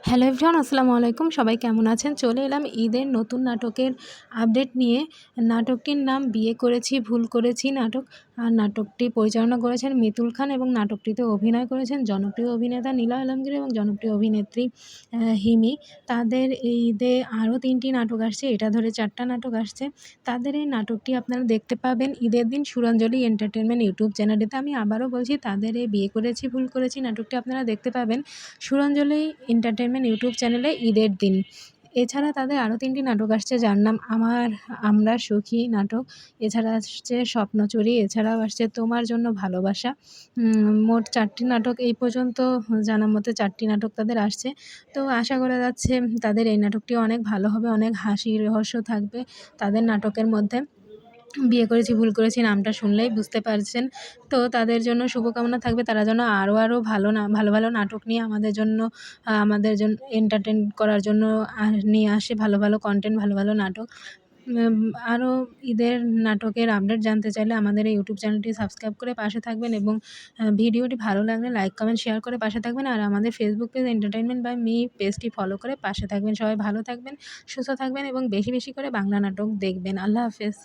Hello everyone, আসসালামু আলাইকুম। সবাই কেমন আছেন? চলে এলাম ঈদের নতুন নাটকের আপডেট নিয়ে। নাটকটির নাম বিয়ে করেছি ভুল করেছি নাটক। আর নাটকটি পরিচালনা করেছেন মিতুল খান এবং নাটকটিতে অভিনয় করেছেন জনপ্রিয় অভিনেতা নীলা আলমগীর এবং জনপ্রিয় অভিনেত্রী হিমি। তাদের এই ঈদে আরও ৩টি নাটক আসছে, এটা ধরে ৪টা নাটক আসছে। তাদের এই নাটকটি আপনারা দেখতে পাবেন ঈদের দিন সুরঞ্জলি এন্টারটেনমেন্ট ইউটিউব চ্যানেলেতে। আমি আবারও বলছি, তাদের এই বিয়ে করেছি ভুল করেছি নাটকটি আপনারা দেখতে পাবেন সুরঞ্জলি এন্টারটেনমেন্ট ইউটিউব চ্যানেলে ঈদের দিন। এছাড়া তাদের আরও ৩টি নাটক আসছে, যার নাম আমরা সুখী নাটক। এছাড়া আসছে স্বপ্নচুরি, এছাড়াও আসছে তোমার জন্য ভালোবাসা। মোট ৪টি নাটক এই পর্যন্ত জানা মতে ৪টি নাটক তাদের আসছে। তো আশা করা যাচ্ছে তাদের এই নাটকটিও অনেক ভালো হবে, অনেক হাসি রহস্য থাকবে তাদের নাটকের মধ্যে। বিয়ে করেছি ভুল করেছি নামটা শুনলেই বুঝতে পারছেন। তো তাদের জন্য শুভকামনা থাকবে, তারা যেন আরও ভালো ভালো নাটক নিয়ে আমাদের জন্য এন্টারটেন করার জন্য নিয়ে আসে ভালো ভালো কনটেন্ট, ভালো ভালো নাটক। আরও ঈদের নাটকের আপডেট জানতে চাইলে আমাদের এই ইউটিউব চ্যানেলটি সাবস্ক্রাইব করে পাশে থাকবেন এবং ভিডিওটি ভালো লাগলে লাইক, কমেন্ট, শেয়ার করে পাশে থাকবেন। আর আমাদের Facebook page entertainment by me পেজটি ফলো করে পাশে থাকবেন। সবাই ভালো থাকবেন, সুস্থ থাকবেন এবং বেশি বেশি করে বাংলা নাটক দেখবেন। আল্লাহ হাফেজ।